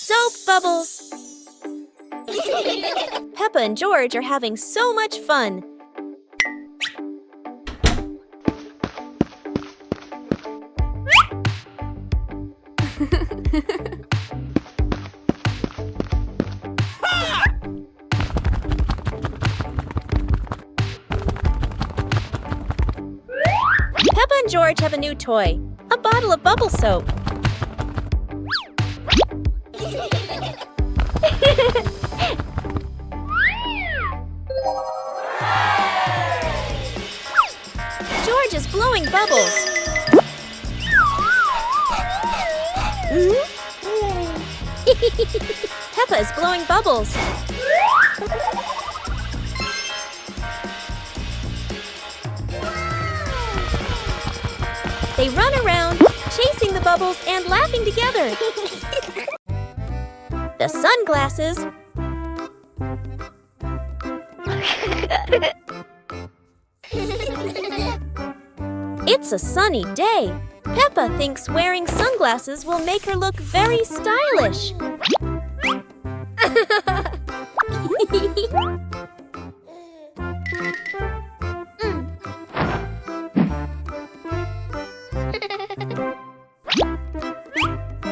soap bubbles. Peppa and George are having so much fun. Peppa and George have a new toy, a bottle of bubble soap. George is blowing bubbles. Peppa is blowing bubbles. They run around, chasing the bubbles and laughing together. The sunglasses. It's a sunny day. Peppa thinks wearing sunglasses will make her look very stylish.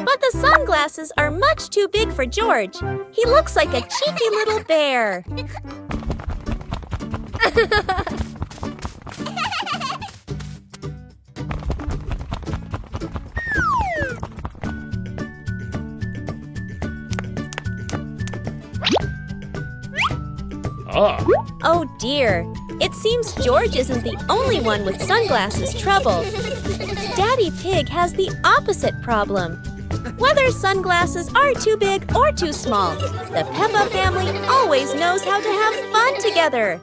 But the sunglasses are much too big for George. He looks like a cheeky little bear. Oh dear, it seems George isn't the only one with sunglasses trouble. Daddy Pig has the opposite problem. Whether sunglasses are too big or too small, the Peppa family always knows how to have fun together.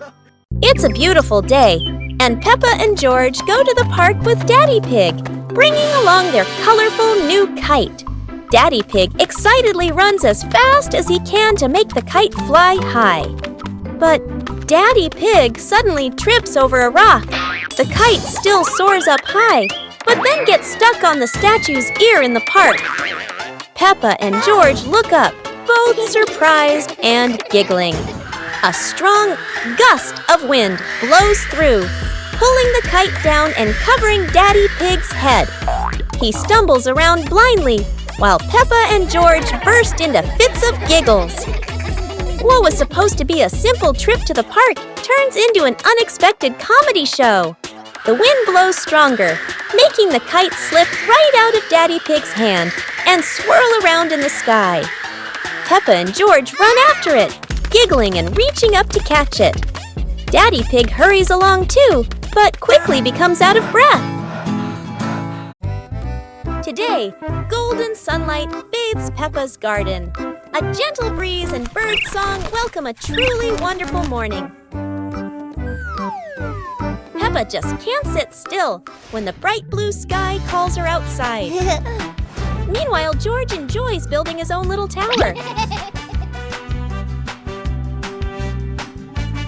It's a beautiful day, and Peppa and George go to the park with Daddy Pig, bringing along their colorful new kite. Daddy Pig excitedly runs as fast as he can to make the kite fly high. But Daddy Pig suddenly trips over a rock. The kite still soars up high, but then gets stuck on the statue's ear in the park. Peppa and George look up, both surprised and giggling. A strong gust of wind blows through, pulling the kite down and covering Daddy Pig's head. He stumbles around blindly, while Peppa and George burst into fits of giggles. What was supposed to be a simple trip to the park turns into an unexpected comedy show. The wind blows stronger, making the kite slip right out of Daddy Pig's hand and swirl around in the sky. Peppa and George run after it, giggling and reaching up to catch it. Daddy Pig hurries along too, but quickly becomes out of breath. Today, golden sunlight bathes Peppa's garden. A gentle breeze and bird song welcome a truly wonderful morning. Peppa just can't sit still when the bright blue sky calls her outside. Meanwhile, George enjoys building his own little tower.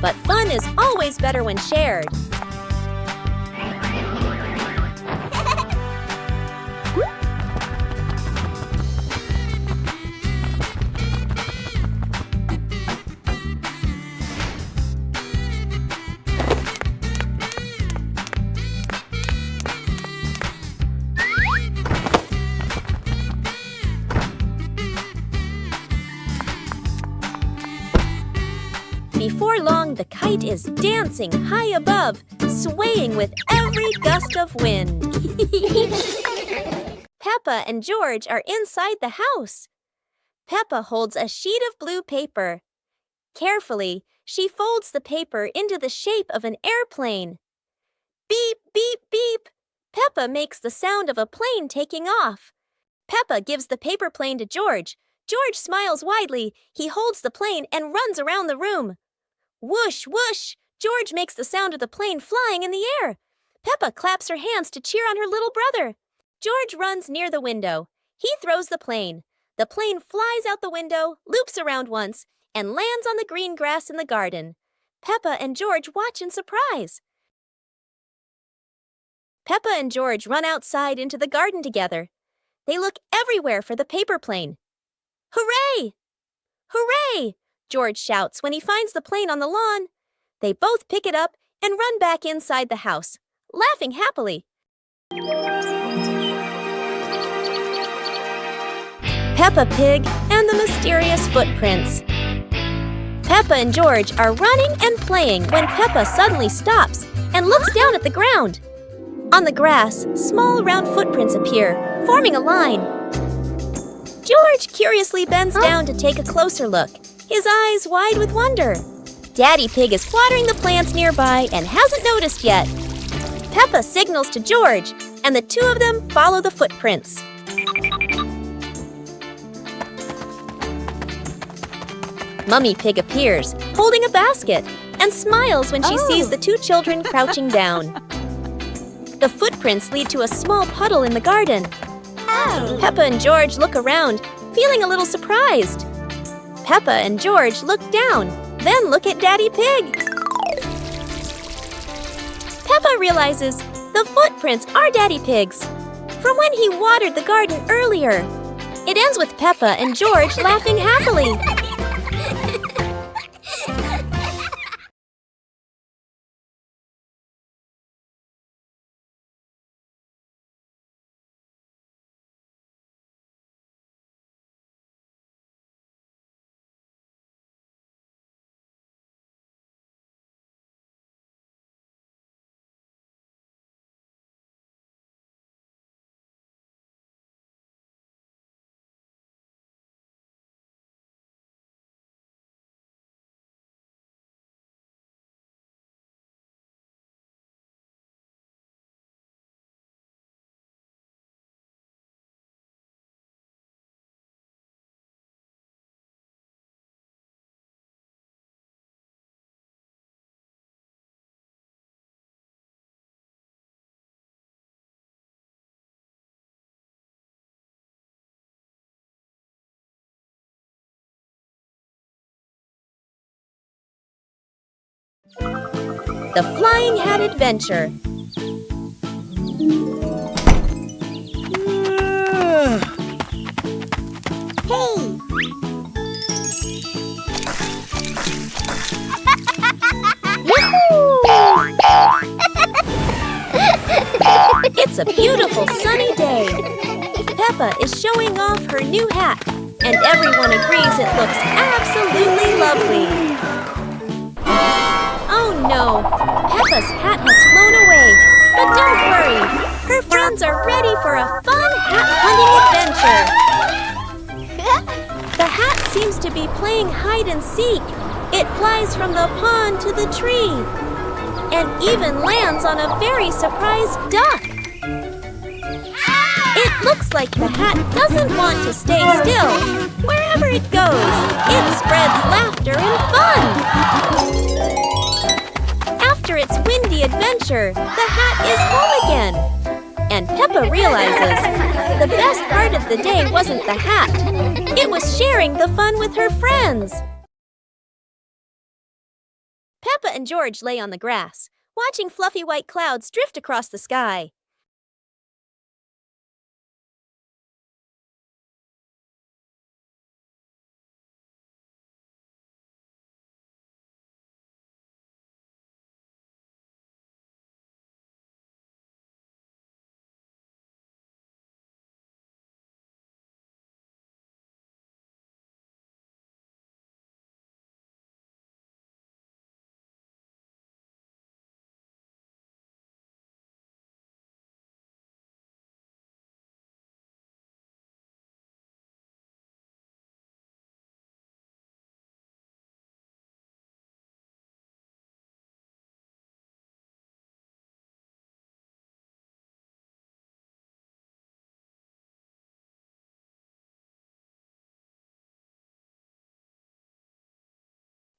But fun is always better when shared. Before long, the kite is dancing high above, swaying with every gust of wind. Peppa and George are inside the house. Peppa holds a sheet of blue paper. Carefully, she folds the paper into the shape of an airplane. Beep, beep, beep! Peppa makes the sound of a plane taking off. Peppa gives the paper plane to George. George smiles widely. He holds the plane and runs around the room. Whoosh, whoosh! George makes the sound of the plane flying in the air. Peppa claps her hands to cheer on her little brother. George runs near the window. He throws the plane. The plane flies out the window, loops around once, and lands on the green grass in the garden. Peppa and George watch in surprise. Peppa and George run outside into the garden together. They look everywhere for the paper plane. Hooray! Hooray! George shouts when he finds the plane on the lawn. They both pick it up and run back inside the house, laughing happily. Peppa Pig and the Mysterious Footprints. Peppa and George are running and playing when Peppa suddenly stops and looks down at the ground. On the grass, small round footprints appear, forming a line. George curiously bends down to take a closer look, his eyes wide with wonder. Daddy Pig is watering the plants nearby and hasn't noticed yet. Peppa signals to George, and the two of them follow the footprints. Mummy Pig appears, holding a basket, and smiles when she sees the two children crouching down. The footprints lead to a small puddle in the garden. Peppa and George look around, feeling a little surprised. Peppa and George look down, then look at Daddy Pig. Peppa realizes the footprints are Daddy Pig's, from when he watered the garden earlier. It ends with Peppa and George laughing happily. The Flying Hat Adventure. Hey! It's a beautiful sunny day. Peppa is showing off her new hat, and everyone agrees it looks absolutely lovely. Oh no, Peppa's hat has flown away, but don't worry, her friends are ready for a fun hat hunting adventure. The hat seems to be playing hide and seek. It flies from the pond to the tree, and even lands on a very surprised duck. It looks like the hat doesn't want to stay still. Wherever it goes, it spreads laughter and fun. After its windy adventure, the hat is home again. And Peppa realizes the best part of the day wasn't the hat. It was sharing the fun with her friends. Peppa and George lay on the grass, watching fluffy white clouds drift across the sky.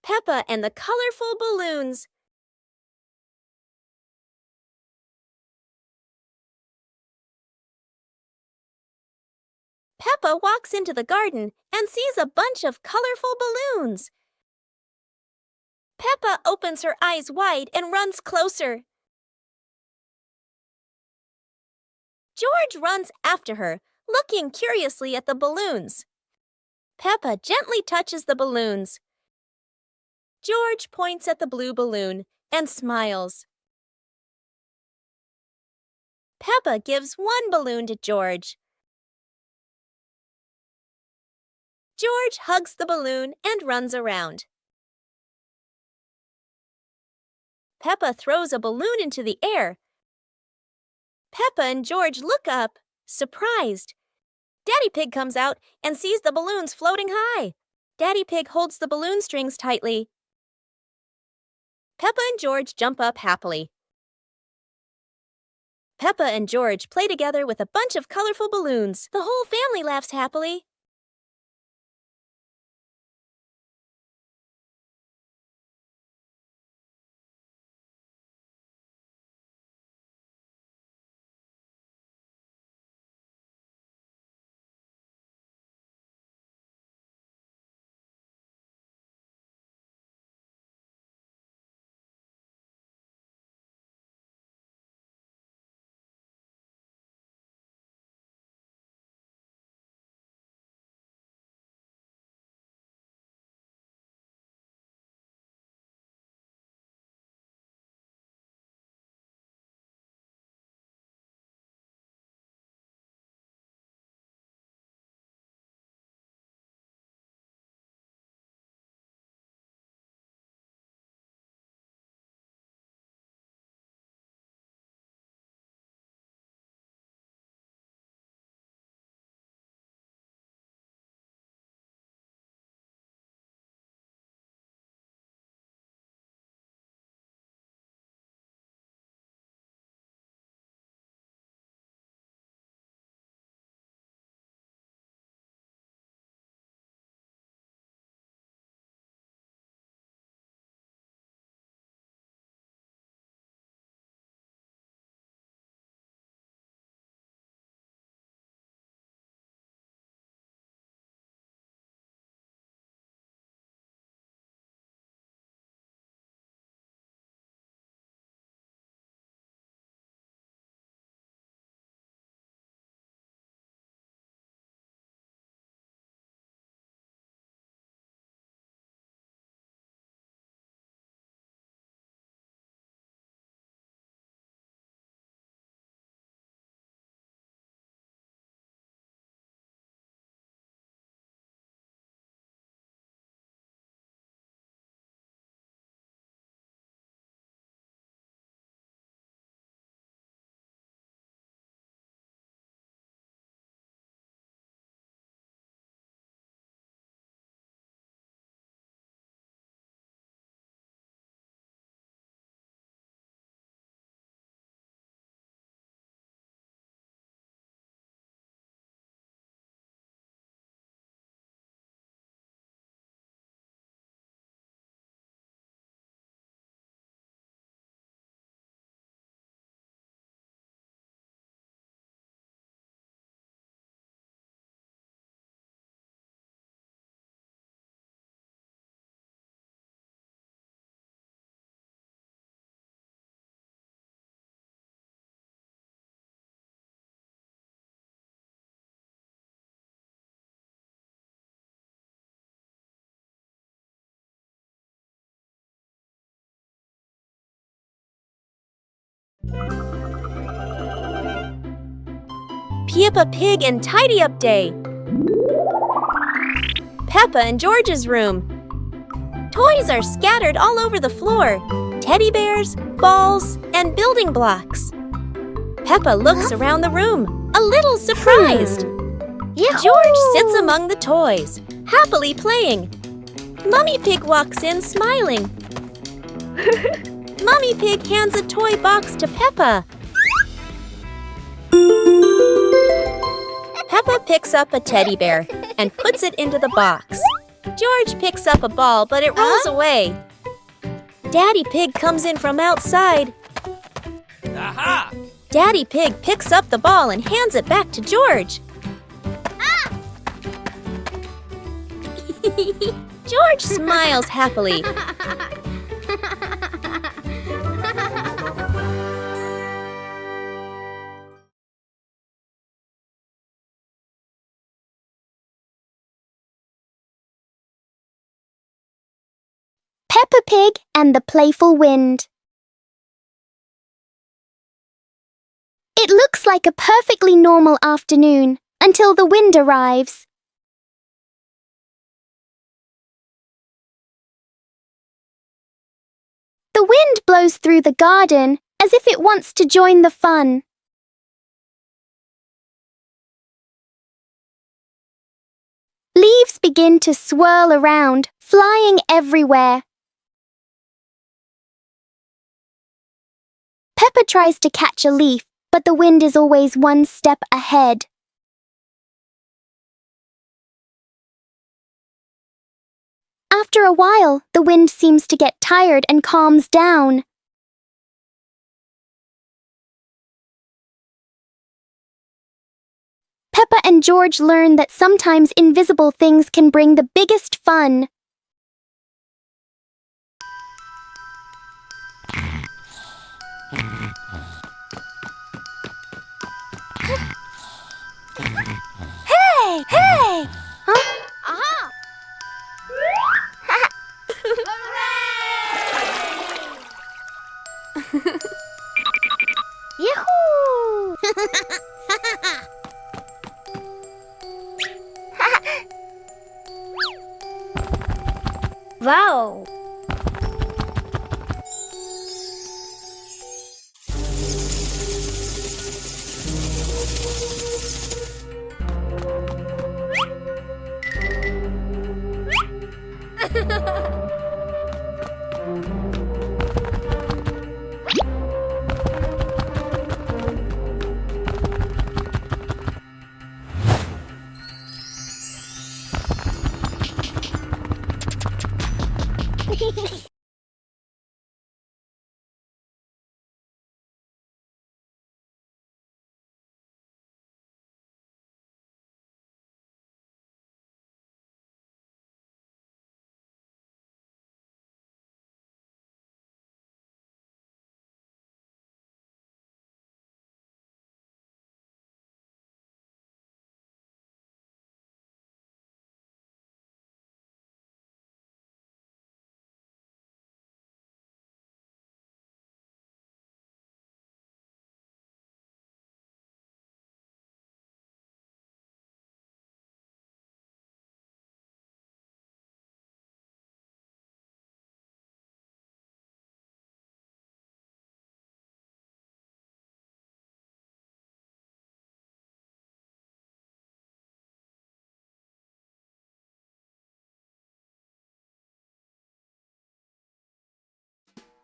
Peppa and the colorful balloons. Peppa walks into the garden and sees a bunch of colorful balloons. Peppa opens her eyes wide and runs closer. George runs after her, looking curiously at the balloons. Peppa gently touches the balloons. George points at the blue balloon and smiles. Peppa gives one balloon to George. George hugs the balloon and runs around. Peppa throws a balloon into the air. Peppa and George look up, surprised. Daddy Pig comes out and sees the balloons floating high. Daddy Pig holds the balloon strings tightly. Peppa and George jump up happily. Peppa and George play together with a bunch of colorful balloons. The whole family laughs happily. Peppa Pig and Tidy Up Day. Peppa and George's room. Toys are scattered all over the floor. Teddy bears, balls, and building blocks. Peppa looks around the room, a little surprised. George sits among the toys, happily playing. Mummy Pig walks in smiling. Mummy Pig hands a toy box to Peppa. Peppa picks up a teddy bear and puts it into the box. George picks up a ball, but it rolls away. Daddy Pig comes in from outside. Aha! Daddy Pig picks up the ball and hands it back to George. George smiles happily. Pig and the Playful Wind. It looks like a perfectly normal afternoon until the wind arrives. The wind blows through the garden as if it wants to join the fun. Leaves begin to swirl around, flying everywhere. Peppa tries to catch a leaf, but the wind is always one step ahead. After a while, the wind seems to get tired and calms down. Peppa and George learn that sometimes invisible things can bring the biggest fun. Hey! Hey! Huh? Aha! Yahoo! Wow!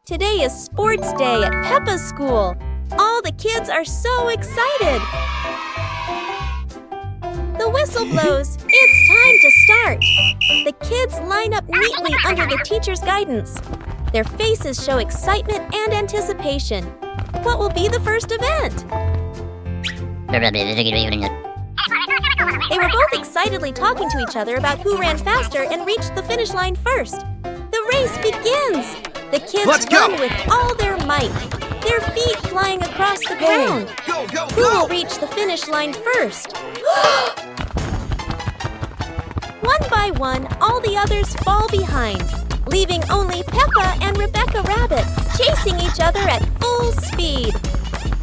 Today is sports day at Peppa's school. All the kids are so excited. The whistle blows. It's time to start. The kids line up neatly under the teacher's guidance. Their faces show excitement and anticipation. What will be the first event? They were both excitedly talking to each other about who ran faster and reached the finish line first. The race begins! The kids run with all their might, their feet flying across the ground. Go, go, Who will reach the finish line first? One by one, all the others fall behind, leaving only Peppa and Rebecca Rabbit chasing each other at full speed.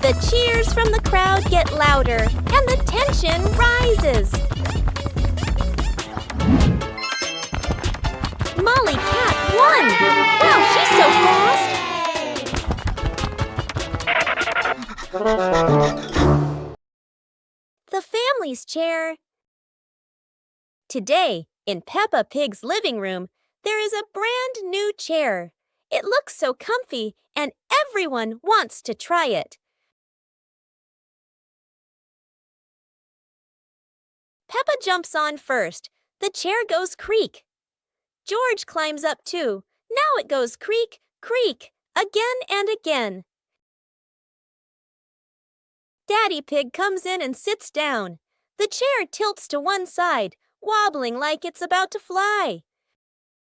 The cheers from the crowd get louder, and the tension rises. Molly Cat won! Wow, she's so fast! The family's chair. Today, in Peppa Pig's living room, there is a brand new chair. It looks so comfy, and everyone wants to try it. Peppa jumps on first. The chair goes creak. George climbs up too. Now it goes creak, creak, again and again. Daddy Pig comes in and sits down. The chair tilts to one side, wobbling like it's about to fly.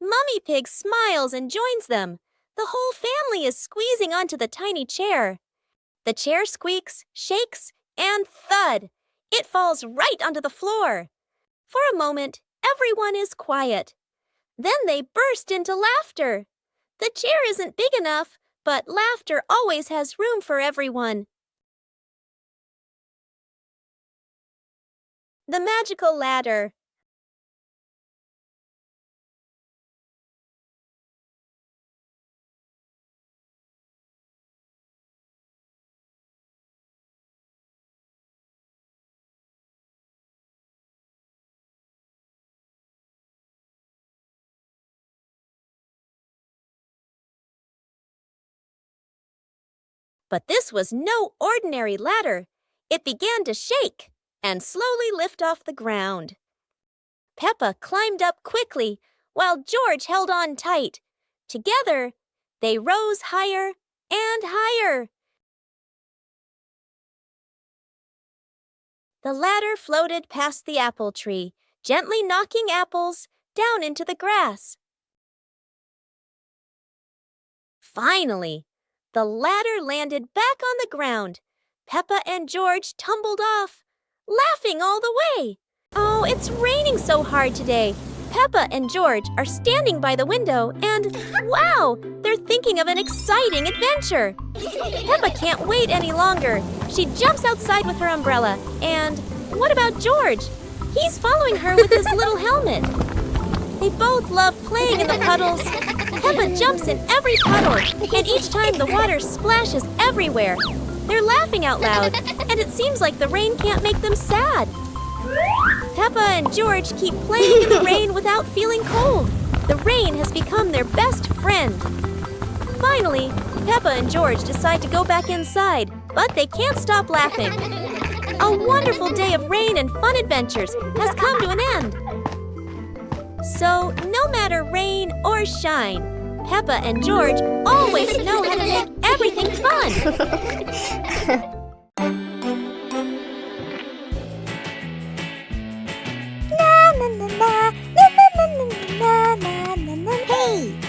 Mummy Pig smiles and joins them. The whole family is squeezing onto the tiny chair. The chair squeaks, shakes, and thud! It falls right onto the floor. For a moment, everyone is quiet. Then they burst into laughter. The chair isn't big enough, but laughter always has room for everyone. The magical ladder. But this was no ordinary ladder. It began to shake and slowly lift off the ground. Peppa climbed up quickly, while George held on tight. Together, they rose higher and higher. The ladder floated past the apple tree, gently knocking apples down into the grass. Finally, the ladder landed back on the ground. Peppa and George tumbled off, laughing all the way. Oh, it's raining so hard today. Peppa and George are standing by the window and, wow, they're thinking of an exciting adventure. Peppa can't wait any longer. She jumps outside with her umbrella. And what about George? He's following her with his little helmet. They both love playing in the puddles. Peppa jumps in every puddle, and each time the water splashes everywhere. They're laughing out loud, and it seems like the rain can't make them sad. Peppa and George keep playing in the rain without feeling cold. The rain has become their best friend. Finally, Peppa and George decide to go back inside, but they can't stop laughing. A wonderful day of rain and fun adventures has come to an end. So, no matter rain or shine, Peppa and George always know how to make everything fun. Hey!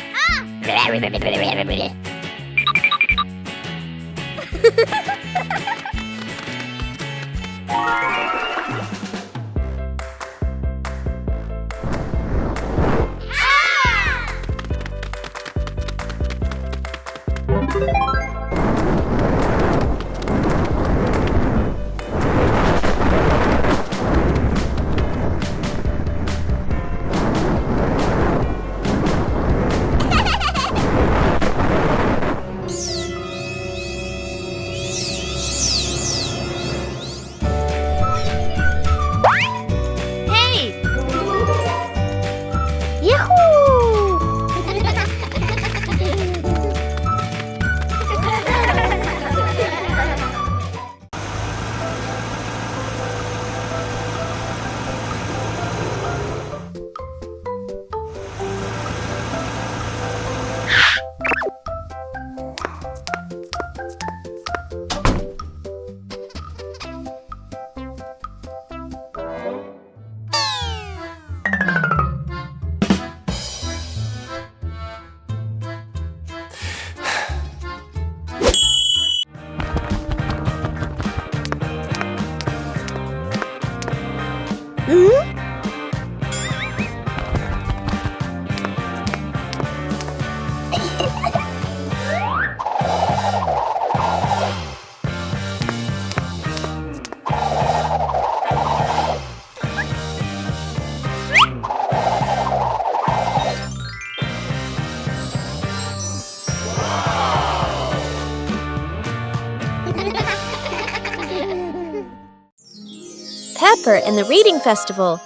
Pepper and the Reading Festival.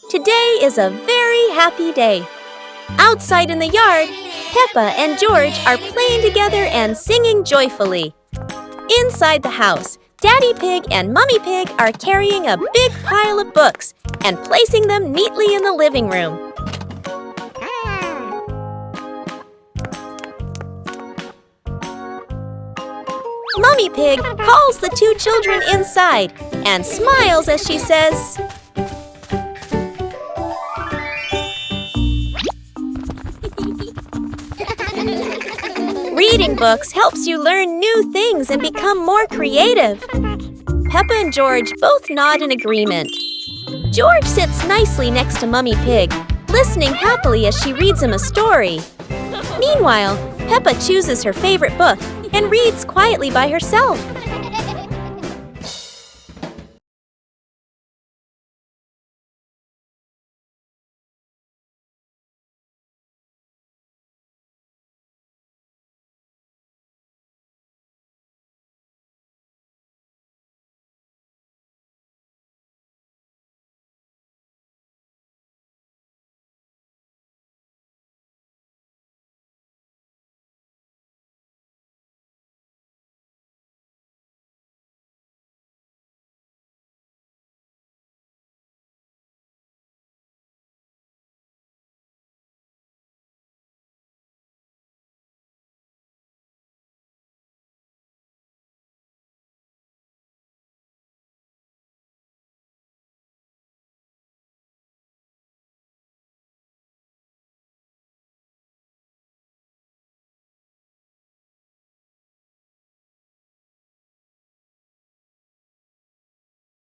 Today is a very happy day. Outside in the yard, Peppa and George are playing together and singing joyfully. Inside the house, Daddy Pig and Mummy Pig are carrying a big pile of books and placing them neatly in the living room. Mummy Pig calls the two children inside and smiles as she says, "Reading books helps you learn new things and become more creative." Peppa and George both nod in agreement. George sits nicely next to Mummy Pig, listening happily as she reads him a story. Meanwhile, Peppa chooses her favorite book and reads quietly by herself.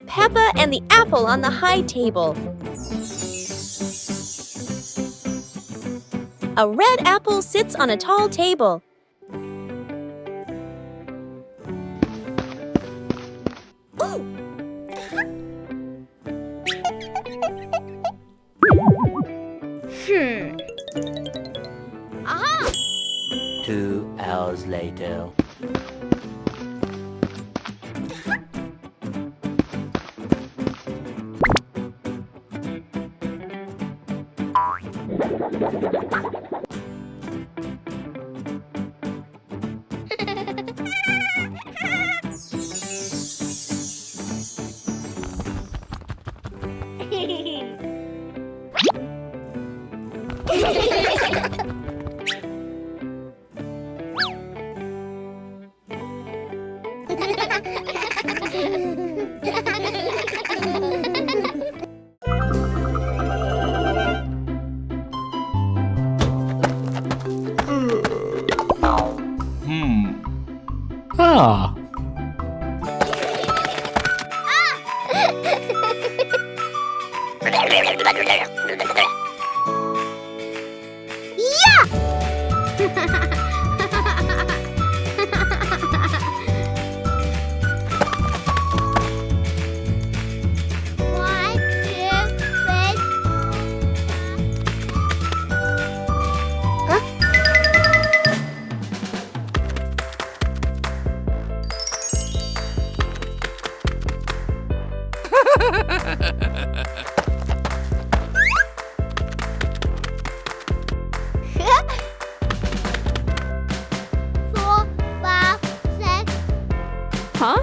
Peppa and the apple on the high table. A red apple sits on a tall table. Aha! 2 hours later. Ah. One, two, three. Four, five, six. Huh?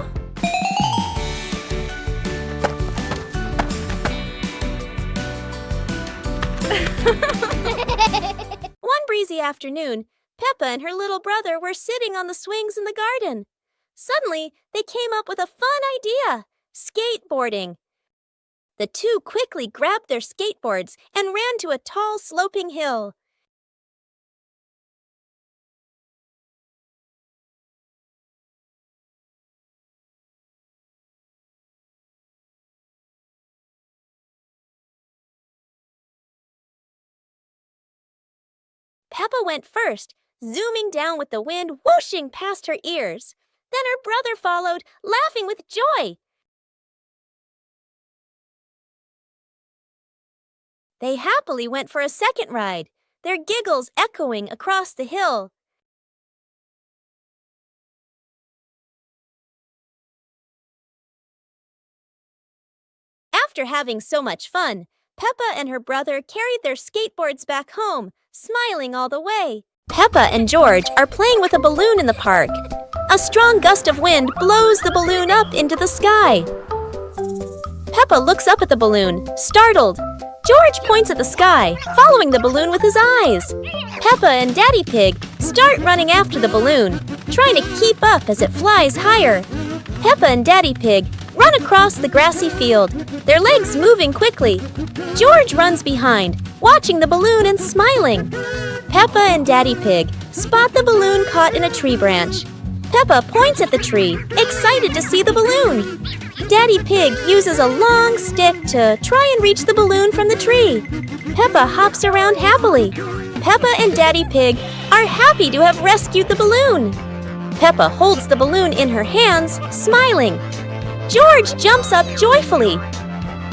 One breezy afternoon, Peppa and her little brother were sitting on the swings in the garden. Suddenly, they came up with a fun idea: skateboarding. The two quickly grabbed their skateboards and ran to a tall, sloping hill. Peppa went first, zooming down with the wind whooshing past her ears. Then her brother followed, laughing with joy. They happily went for a second ride, their giggles echoing across the hill. After having so much fun, Peppa and her brother carried their skateboards back home, smiling all the way. Peppa and George are playing with a balloon in the park. A strong gust of wind blows the balloon up into the sky. Peppa looks up at the balloon, startled. George points at the sky, following the balloon with his eyes. Peppa and Daddy Pig start running after the balloon, trying to keep up as it flies higher. Peppa and Daddy Pig run across the grassy field, their legs moving quickly. George runs behind, watching the balloon and smiling. Peppa and Daddy Pig spot the balloon caught in a tree branch. Peppa points at the tree, excited to see the balloon. Daddy Pig uses a long stick to try and reach the balloon from the tree. Peppa hops around happily. Peppa and Daddy Pig are happy to have rescued the balloon. Peppa holds the balloon in her hands, smiling. George jumps up joyfully.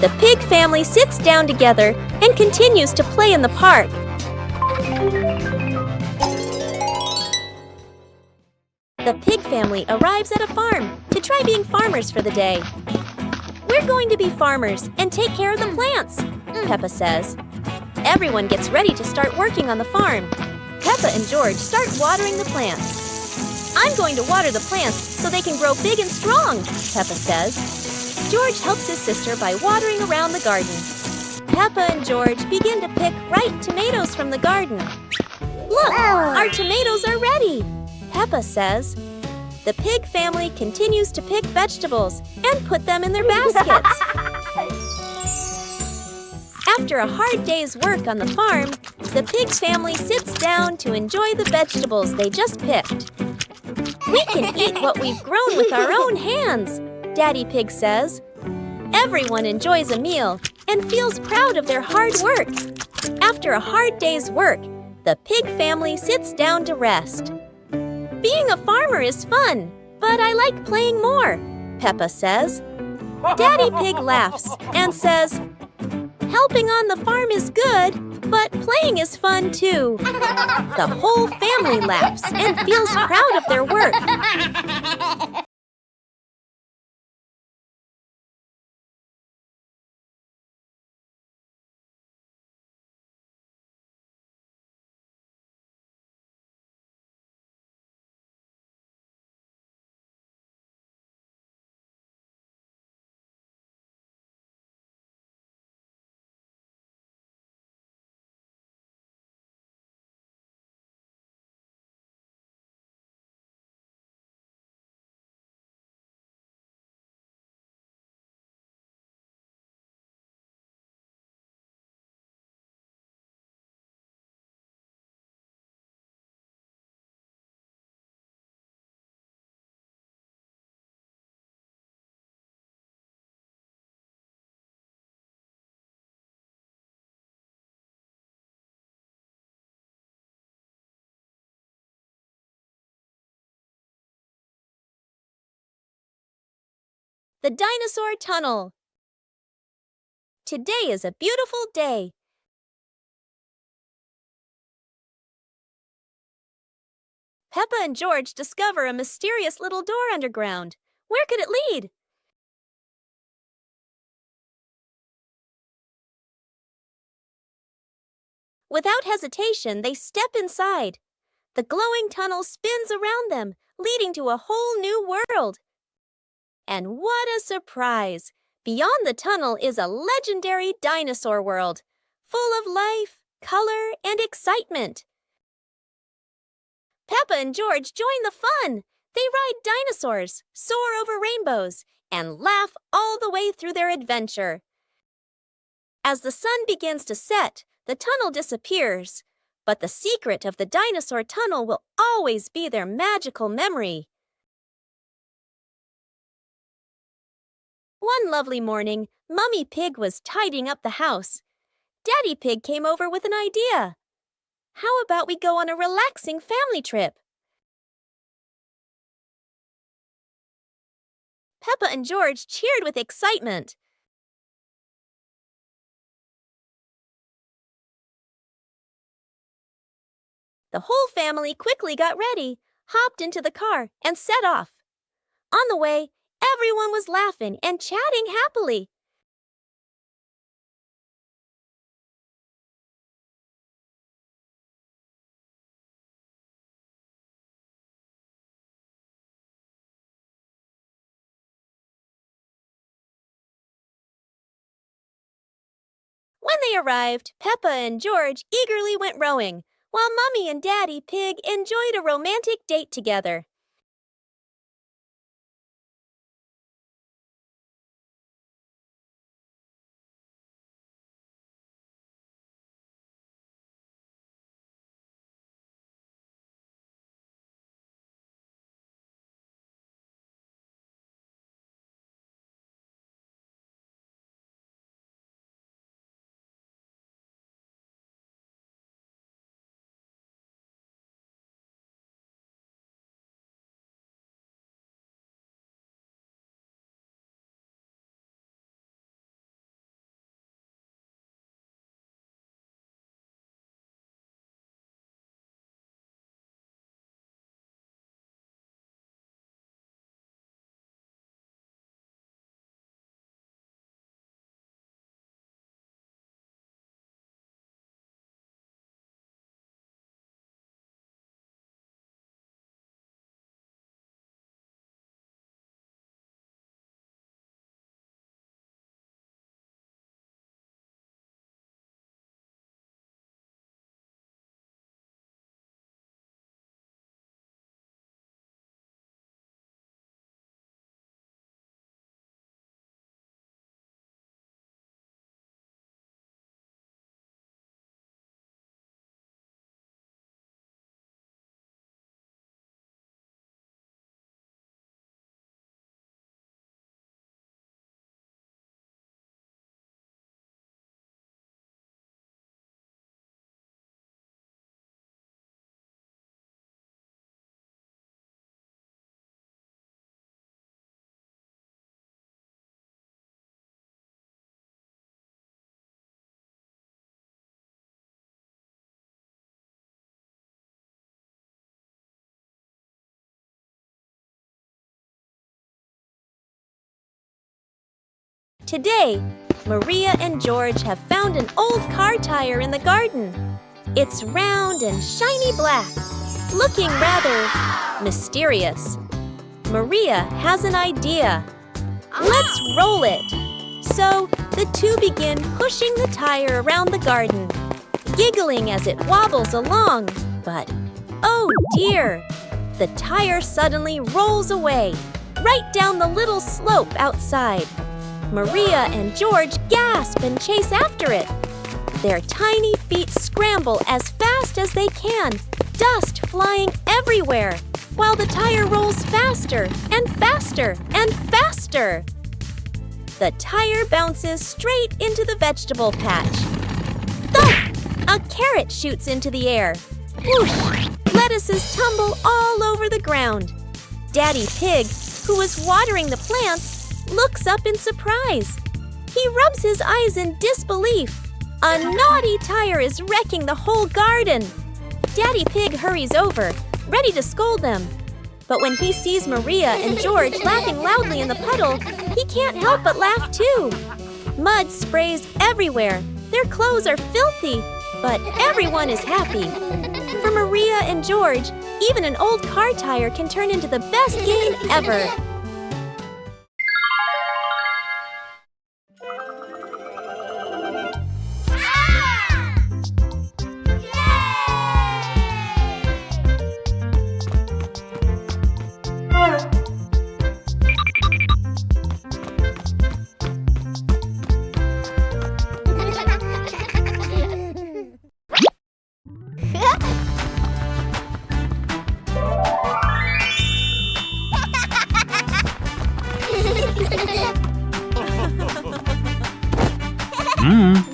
The pig family sits down together and continues to play in the park. The pig family arrives at a farm to try being farmers for the day. We're going to be farmers and take care of the plants, Peppa says. Everyone gets ready to start working on the farm. Peppa and George start watering the plants. I'm going to water the plants so they can grow big and strong, Peppa says. George helps his sister by watering around the garden. Peppa and George begin to pick ripe tomatoes from the garden. Look, our tomatoes are ready, Peppa says. The pig family continues to pick vegetables and put them in their baskets. After a hard day's work on the farm, the pig family sits down to enjoy the vegetables they just picked. We can eat what we've grown with our own hands, Daddy Pig says. Everyone enjoys a meal and feels proud of their hard work. After a hard day's work, the pig family sits down to rest. Being a farmer is fun, but I like playing more, Peppa says. Daddy Pig laughs and says, helping on the farm is good, but playing is fun too. The whole family laughs and feels proud of their work. The Dinosaur Tunnel. Today is a beautiful day. Peppa and George discover a mysterious little door underground. Where could it lead? Without hesitation, they step inside. The glowing tunnel spins around them, leading to a whole new world. And what a surprise! Beyond the tunnel is a legendary dinosaur world, full of life, color, and excitement. Peppa and George join the fun. They ride dinosaurs, soar over rainbows, and laugh all the way through their adventure. As the sun begins to set, the tunnel disappears. But the secret of the dinosaur tunnel will always be their magical memory. One lovely morning, Mummy Pig was tidying up the house. Daddy Pig came over with an idea. How about we go on a relaxing family trip? Peppa and George cheered with excitement. The whole family quickly got ready, hopped into the car, and set off. On the way, everyone was laughing and chatting happily. When they arrived, Peppa and George eagerly went rowing, while Mummy and Daddy Pig enjoyed a romantic date together. Today, Maria and George have found an old car tire in the garden. It's round and shiny black, looking rather mysterious. Maria has an idea. Let's roll it. So the two begin pushing the tire around the garden, giggling as it wobbles along. But, oh dear, the tire suddenly rolls away, right down the little slope outside. Maria and George gasp and chase after it. Their tiny feet scramble as fast as they can, dust flying everywhere, while the tire rolls faster and faster and faster. The tire bounces straight into the vegetable patch. Thump! A carrot shoots into the air. Whoosh! Lettuces tumble all over the ground. Daddy Pig, who was watering the plants, looks up in surprise. He rubs his eyes in disbelief. A naughty tire is wrecking the whole garden. Daddy Pig hurries over, ready to scold them. But when he sees Maria and George laughing loudly in the puddle, he can't help but laugh too. Mud sprays everywhere. Their clothes are filthy, but everyone is happy. For Maria and George, even an old car tire can turn into the best game ever.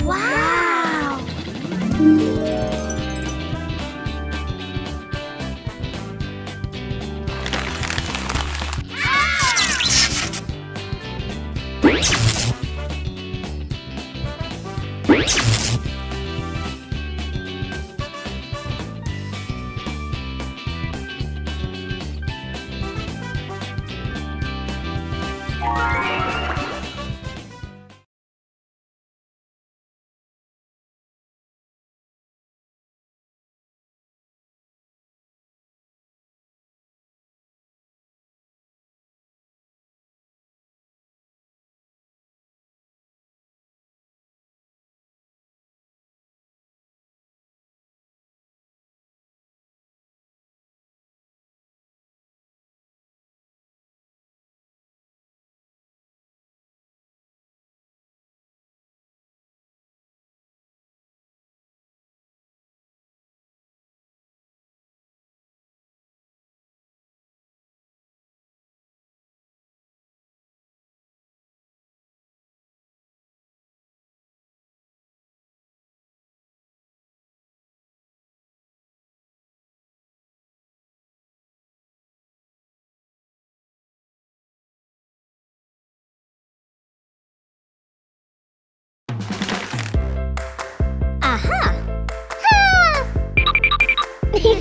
Wow! Aha! Hey!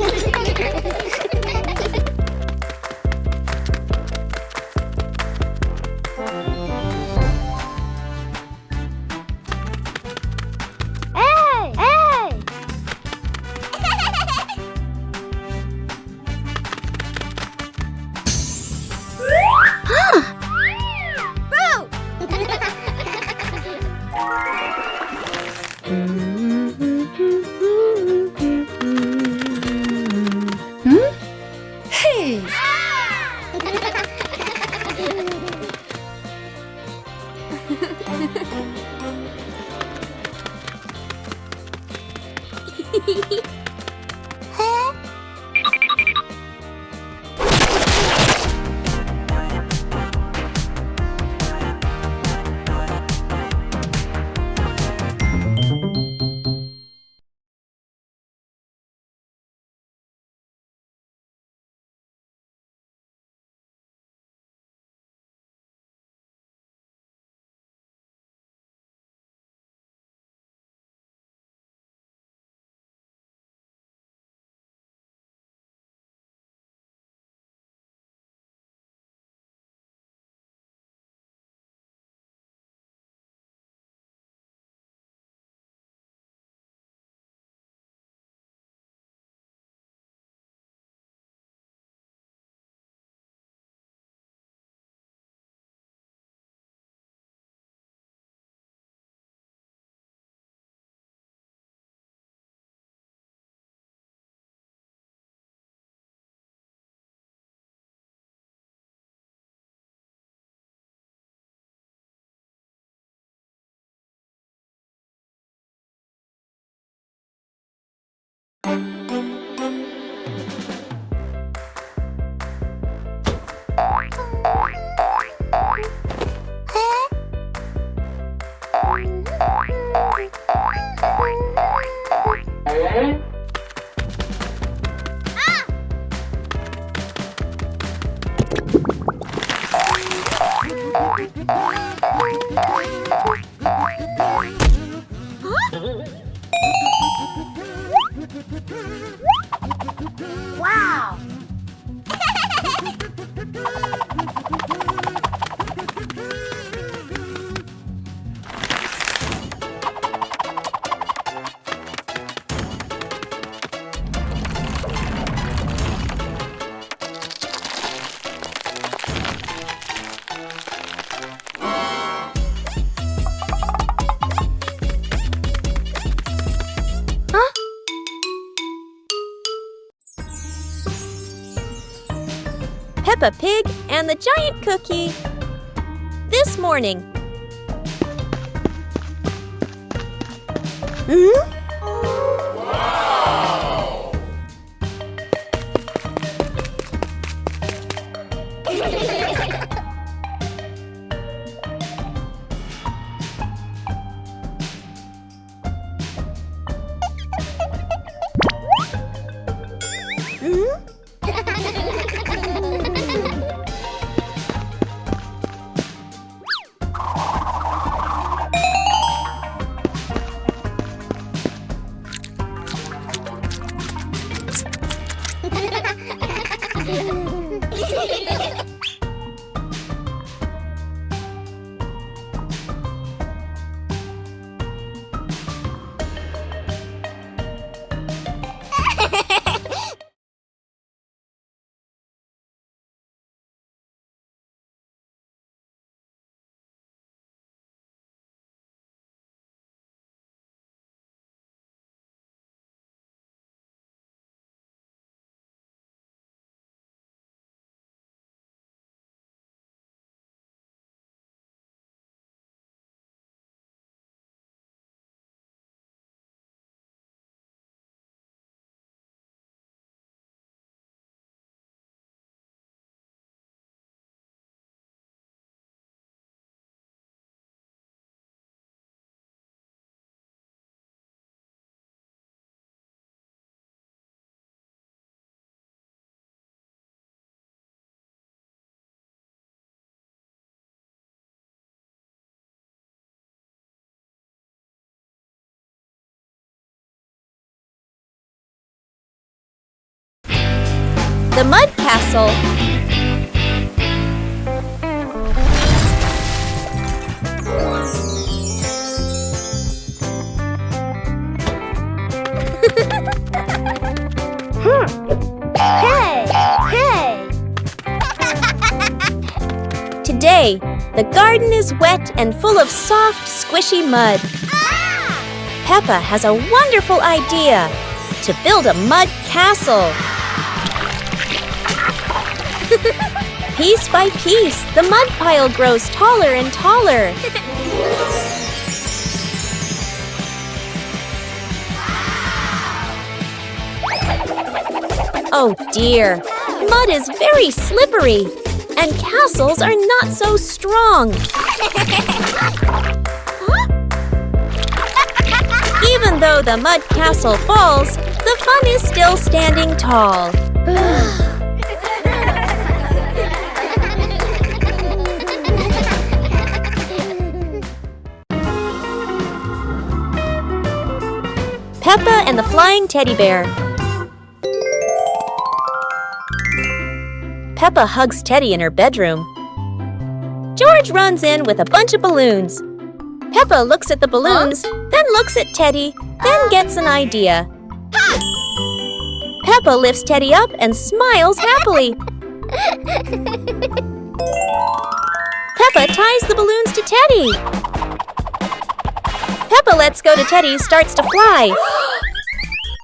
Hey! Peppa Pig and the Giant Cookie. This morning. The Mud Castle. Hey! Today, the garden is wet and full of soft, squishy mud. Peppa has a wonderful idea to build a mud castle. Piece by piece, the mud pile grows taller and taller. Oh dear, mud is very slippery, and castles are not so strong. Even though the mud castle falls, the fun is still standing tall. Peppa and the Flying Teddy Bear. Peppa hugs Teddy in her bedroom. George runs in with a bunch of balloons. Peppa looks at the balloons, then looks at Teddy, then gets an idea. Peppa lifts Teddy up and smiles happily. Peppa ties the balloons to Teddy. Peppa lets go to Teddy, starts to fly.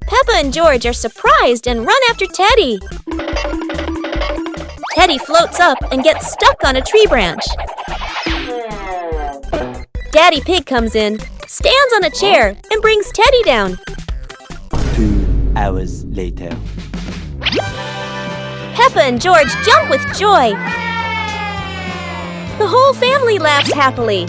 Peppa and George are surprised and run after Teddy. Teddy floats up and gets stuck on a tree branch. Daddy Pig comes in, stands on a chair, and brings Teddy down. 2 hours later. Peppa and George jump with joy. The whole family laughs happily.